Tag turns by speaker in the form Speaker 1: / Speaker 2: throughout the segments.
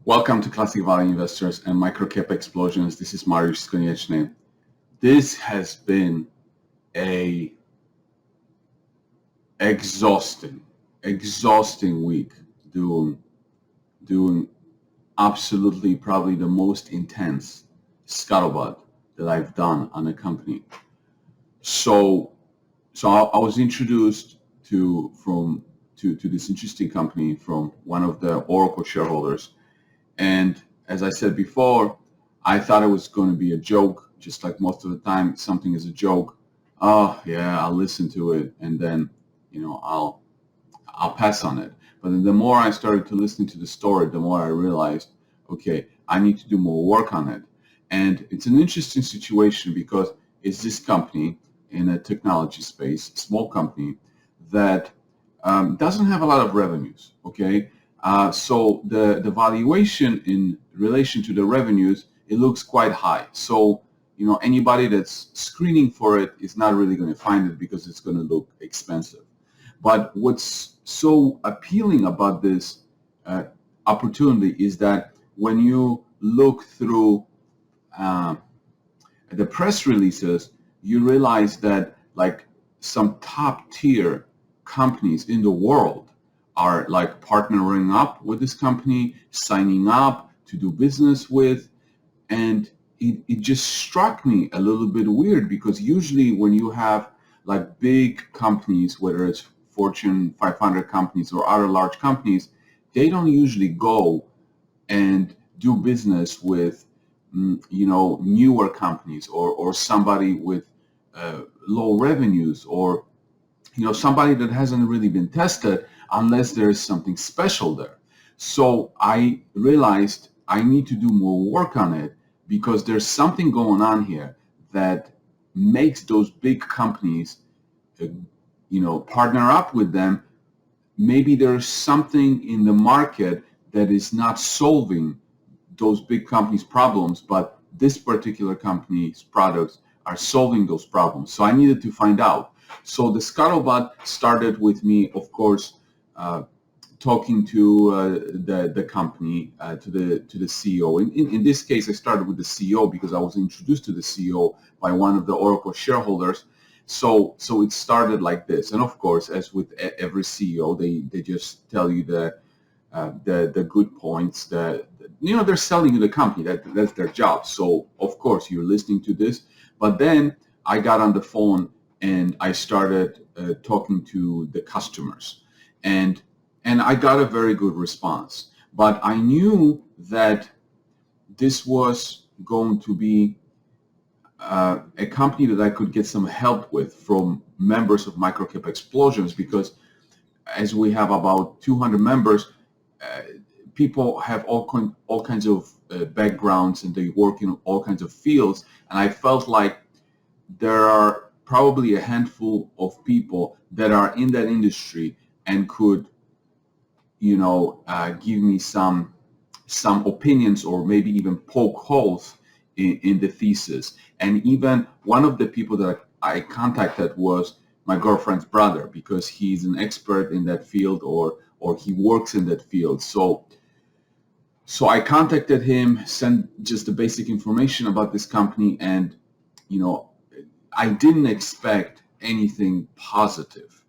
Speaker 1: Welcome to Classic Value Investors and Microcap Explosions. This is Mariusz Konieczny. This has been a exhausting week doing absolutely probably the most intense scuttlebutt that I've done on a company. So I was introduced to this interesting company from one of the Oracle shareholders. And as I said before, I thought it was going to be a joke, just like most of the time something is a joke. Oh yeah, I'll listen to it and then, I'll pass on it. But then the more I started to listen to the story, the more I realized, okay, I need to do more work on it. And it's an interesting situation because it's this company in a technology space, small company, that doesn't have a lot of revenues, okay? So the valuation in relation to the revenues, it looks quite high. So, anybody that's screening for it is not really going to find it because it's going to look expensive. But what's so appealing about this opportunity is that when you look through the press releases, you realize that like some top tier companies in the world are like partnering up with this company, signing up to do business with. And it just struck me a little bit weird because usually when you have like big companies, whether it's Fortune 500 companies or other large companies, they don't usually go and do business with newer companies or somebody with low revenues or somebody that hasn't really been tested unless there is something special there. So I realized I need to do more work on it because there's something going on here that makes those big companies partner up with them. Maybe there's something in the market that is not solving those big companies' problems, but this particular company's products are solving those problems. So I needed to find out. So the scuttlebutt started with me, of course, talking to the company, to the CEO. In this case, I started with the CEO because I was introduced to the CEO by one of the Oracle shareholders. So it started like this. And of course, as with every CEO, they just tell you the good points. They're selling you the company. That's their job. So of course you're listening to this. But then I got on the phone and I started talking to the customers, and I got a very good response. But I knew that this was going to be a company that I could get some help with from members of Microcap Explosions, because as we have about 200 members, people have all kinds of backgrounds and they work in all kinds of fields. And I felt like there are probably a handful of people that are in that industry and could, give me some opinions or maybe even poke holes in the thesis. And even one of the people that I contacted was my girlfriend's brother, because he's an expert in that field or he works in that field. So I contacted him, sent just the basic information about this company, and I didn't expect anything positive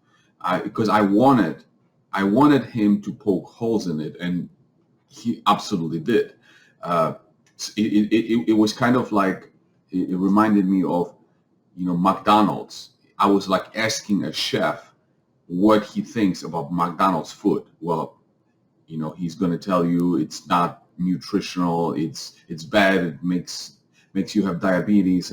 Speaker 1: because I wanted him to poke holes in it, and he absolutely did. It was kind of like it reminded me of McDonald's. I was like asking a chef what he thinks about McDonald's food. Well, he's going to tell you it's not nutritional, it's bad, it makes you have diabetes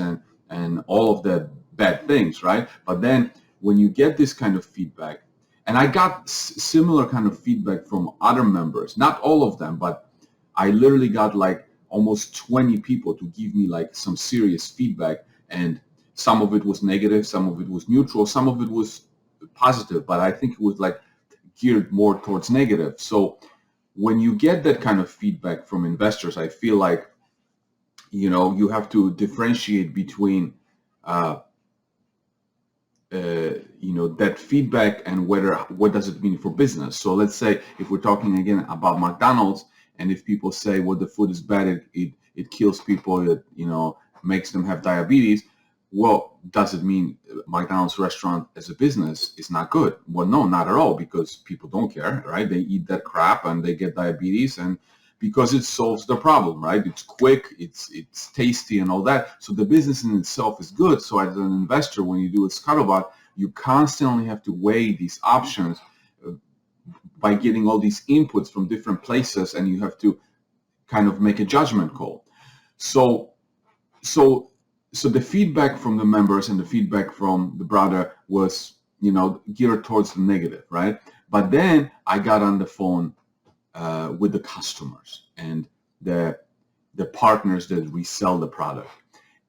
Speaker 1: and all of the bad things, right? But then when you get this kind of feedback, and I got similar kind of feedback from other members, not all of them, but I literally got like almost 20 people to give me like some serious feedback, and some of it was negative, some of it was neutral, some of it was positive, but I think it was like geared more towards negative. So when you get that kind of feedback from investors, I feel like you have to differentiate between that feedback and what does it mean for business. So let's say if we're talking again about McDonald's, and if people say, well, the food is bad, it kills people, it, you know, makes them have diabetes, well, does it mean McDonald's restaurant as a business is not good? Well, no, not at all, because people don't care, right? They eat that crap and they get diabetes, and because it solves the problem, right? It's quick, it's tasty and all that. So the business in itself is good. So as an investor, when you do a Scuttlebutt, you constantly have to weigh these options by getting all these inputs from different places, and you have to kind of make a judgment call. So the feedback from the members and the feedback from the brother was, you know, geared towards the negative, right? But then I got on the phone with the customers and the partners that resell the product,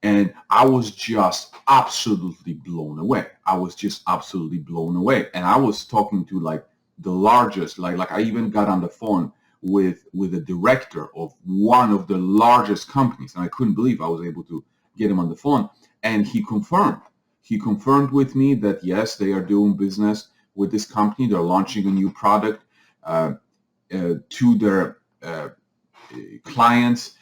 Speaker 1: and I was just absolutely blown away. I was just absolutely blown away, and I was talking to like the largest, like I even got on the phone with a director of one of the largest companies, and I couldn't believe I was able to get him on the phone, and he confirmed with me that yes, they are doing business with this company. They're launching a new product to their clients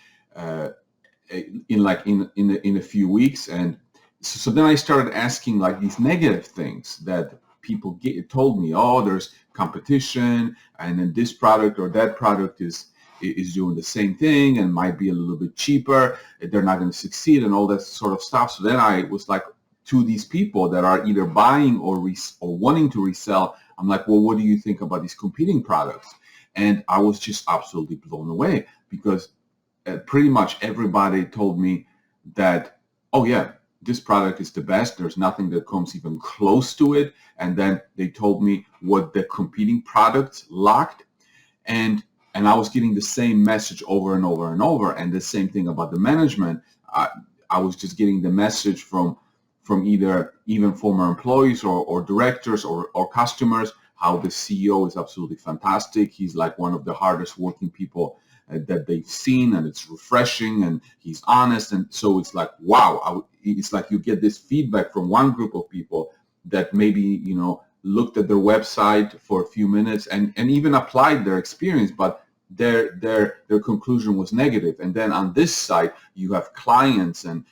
Speaker 1: in a few weeks. And so then I started asking like these negative things that people told me. Oh, there's competition, and then this product or that product is doing the same thing and might be a little bit cheaper. They're not going to succeed and all that sort of stuff. So then I was like, to these people that are either buying or wanting to resell, I'm like, well, what do you think about these competing products? And I was just absolutely blown away, because pretty much everybody told me that, oh yeah, this product is the best. There's nothing that comes even close to it. And then they told me what the competing products lacked. And I was getting the same message over and over and over. And the same thing about the management. I was just getting the message from either even former employees or directors or customers, how the CEO is absolutely fantastic. He's like one of the hardest working people that they've seen, and it's refreshing, and he's honest. And so it's like, wow, it's like you get this feedback from one group of people that maybe, you know, looked at their website for a few minutes and even applied their experience, but their conclusion was negative. And then on this side, you have clients and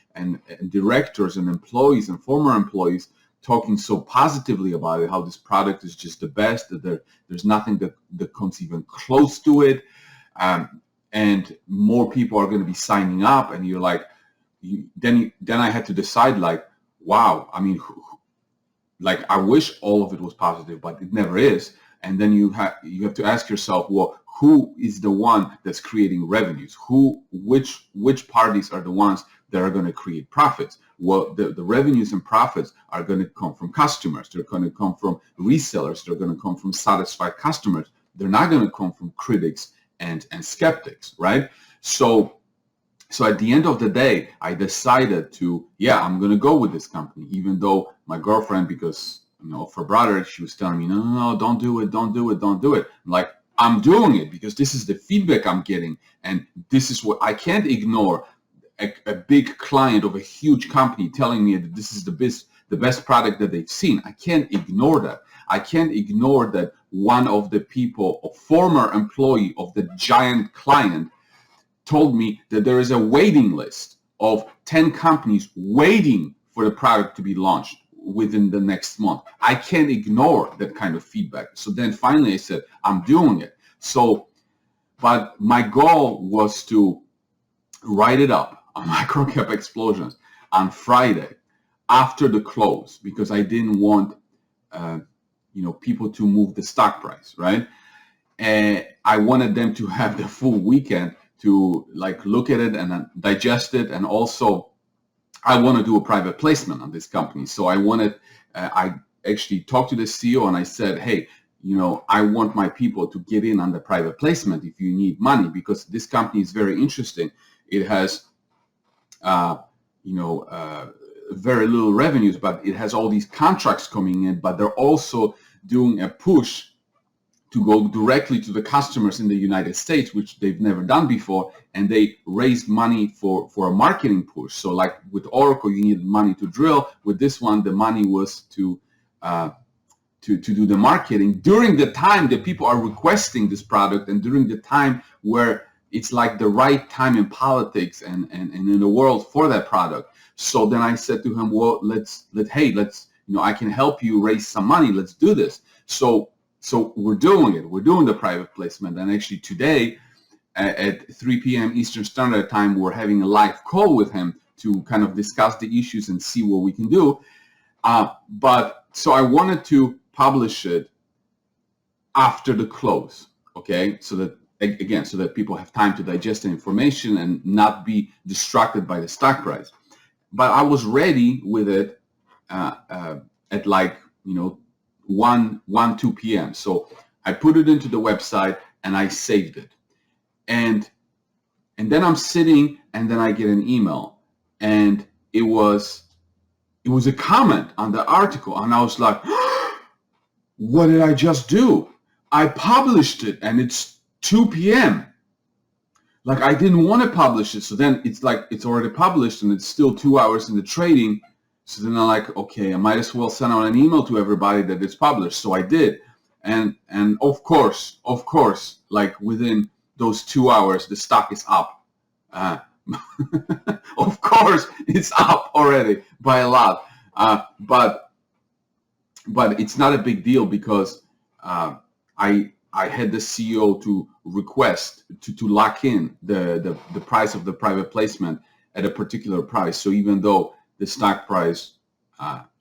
Speaker 1: directors and employees and former employees talking so positively about it, how this product is just the best, that there's nothing that comes even close to it. And more people are going to be signing up, and you're like, then I had to decide, like, wow, I mean, like, I wish all of it was positive, but it never is. And then you have to ask yourself, well, who is the one that's creating revenues? Which parties are the ones that are going to create profits? Well, the revenues and profits are going to come from customers. They're going to come from resellers. They're going to come from satisfied customers. They're not going to come from critics and skeptics, right? So at the end of the day, I decided to, I'm going to go with this company, even though my girlfriend, because, you know, for brother, she was telling me, no, don't do it. I'm like, I'm doing it because this is the feedback I'm getting, and this is what I can't ignore. A big client of a huge company telling me that this is the best product that they've seen. I can't ignore that. I can't ignore that one of the people, a former employee of the giant client, told me that there is a waiting list of 10 companies waiting for the product to be launched within the next month. I can't ignore that kind of feedback. So then finally I said, I'm doing it. So, but my goal was to write it up on Microcap Explosions on Friday after the close, because I didn't want people to move the stock price, right? And I wanted them to have the full weekend to like look at it and digest it. And also I want to do a private placement on this company. So I actually talked to the CEO and I said, hey, I want my people to get in on the private placement if you need money, because this company is very interesting. It has, very little revenues, but it has all these contracts coming in, but they're also doing a push to go directly to the customers in the United States, which they've never done before. And they raised money for a marketing push. So like with Oracle, you needed money to drill. With this one, the money was to to do the marketing during the time that people are requesting this product, and during the time where it's like the right time in politics and in the world for that product. So then I said to him, well, let's I can help you raise some money. Let's do this. So we're doing it. We're doing the private placement. And actually today at 3 p.m. Eastern Standard Time, we're having a live call with him to kind of discuss the issues and see what we can do. But so I wanted to publish it after the close, okay? So that people have time to digest the information and not be distracted by the stock price. But I was ready with it at like 2 p.m. So I put it into the website and I saved it, and then I'm sitting, and then I get an email, and it was a comment on the article, and I was like, what did I just do? I published it, and it's 2 p.m. Like, I didn't want to publish it. So then it's like, it's already published and it's still 2 hours in the trading. So then I'm like, okay, I might as well send out an email to everybody that it's published. So I did. And of course, like within those 2 hours, the stock is up. Of course, it's up already by a lot. But it's not a big deal because I had the CEO to request to lock in the price of the private placement at a particular price. So even though the stock price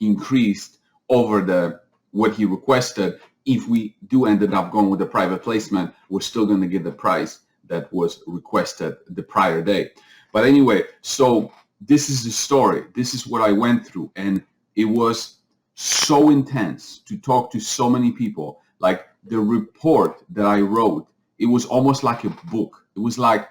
Speaker 1: increased over what he requested, if we do ended up going with the private placement, we're still going to get the price that was requested the prior day. But anyway, so this is the story. This is what I went through, and it was so intense to talk to so many people. Like, the report that I wrote, it was almost like a book. It was like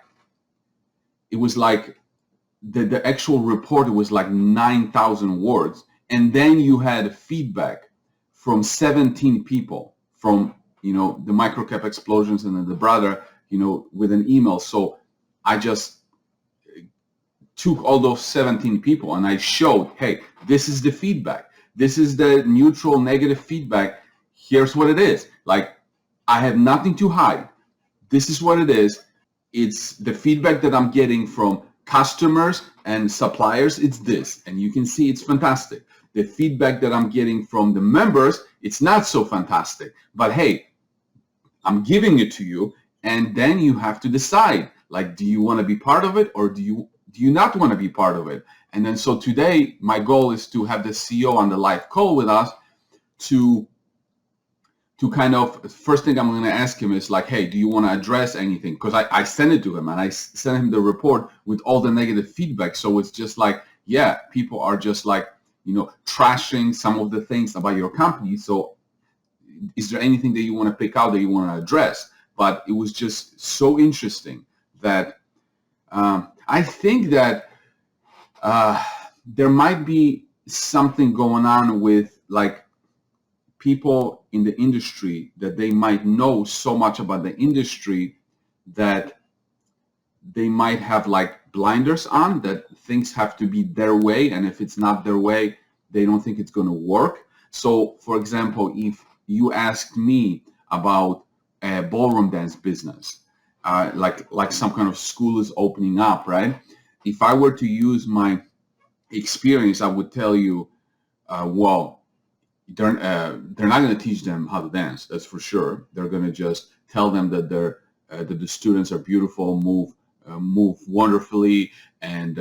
Speaker 1: the actual report, it was like 9,000 words. And then you had feedback from 17 people from, the microcap explosions and then the brother, with an email. So I just took all those 17 people and I showed, hey, this is the feedback. This is the neutral negative feedback. Here's what it is. Like, I have nothing to hide. This is what it is. It's the feedback that I'm getting from customers and suppliers. It's this, and you can see it's fantastic. The feedback that I'm getting from the members, it's not so fantastic. But hey, I'm giving it to you, and then you have to decide. Like, do you want to be part of it, or do you not want to be part of it? And then so today, my goal is to have the CEO on the live call with us to kind of, first thing I'm going to ask him is like, hey, do you want to address anything? Because I sent it to him, and I sent him the report with all the negative feedback. So it's just like, yeah, people are just like, trashing some of the things about your company. So is there anything that you want to pick out that you want to address? But it was just so interesting that I think that there might be something going on with like people in the industry, that they might know so much about the industry that they might have like blinders on, that things have to be their way, and if it's not their way, they don't think it's going to work. So for example, if you asked me about a ballroom dance business, like some kind of school is opening up, right? If I were to use my experience, I would tell you, well, they're not going to teach them how to dance. That's for sure. They're going to just tell them that that the students are beautiful, move wonderfully, and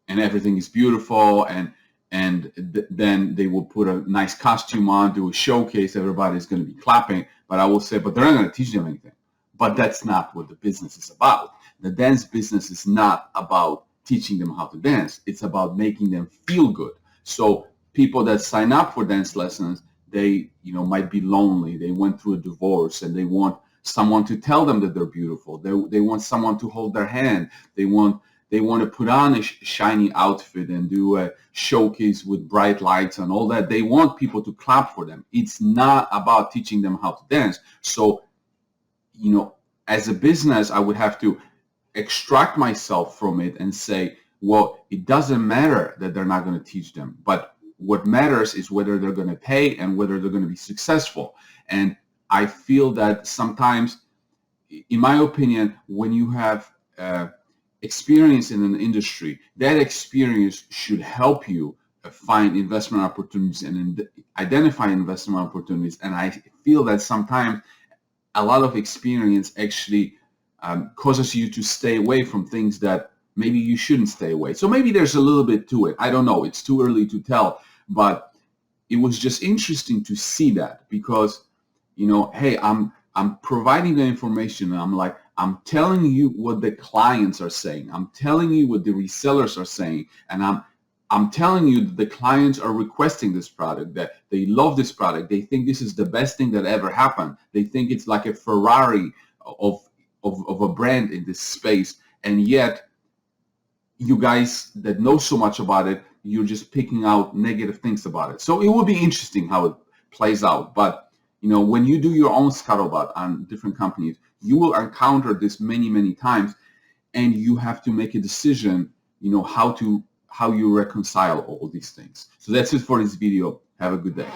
Speaker 1: everything is beautiful, and then they will put a nice costume on, do a showcase. Everybody's going to be clapping. But I will say, but they're not going to teach them anything. But that's not what the business is about. The dance business is not about teaching them how to dance. It's about making them feel good. So people that sign up for dance lessons, they might be lonely. They went through a divorce, and they want someone to tell them that they're beautiful. They want someone to hold their hand. They want to put on a shiny outfit and do a showcase with bright lights and all that. They want people to clap for them. It's not about teaching them how to dance. So, as a business, I would have to extract myself from it and say, well, it doesn't matter that they're not going to teach them, but what matters is whether they're going to pay and whether they're going to be successful. And I feel that sometimes, in my opinion, when you have experience in an industry, that experience should help you find investment opportunities and identify investment opportunities. And I feel that sometimes a lot of experience actually causes you to stay away from things that maybe you shouldn't stay away. So maybe there's a little bit to it. I don't know. It's too early to tell. But it was just interesting to see that, because, you know, hey, I'm providing the information, and I'm telling you what the clients are saying. I'm telling you what the resellers are saying, and I'm telling you that the clients are requesting this product, that they love this product. They think this is the best thing that ever happened. They think it's like a Ferrari of a brand in this space. And yet, you guys that know so much about it, you're just picking out negative things about it. So it will be interesting how it plays out. But, you know, when you do your own scuttlebutt on different companies, you will encounter this many, many times, and you have to make a decision, you know, how you reconcile all these things. So that's it for this video. Have a good day.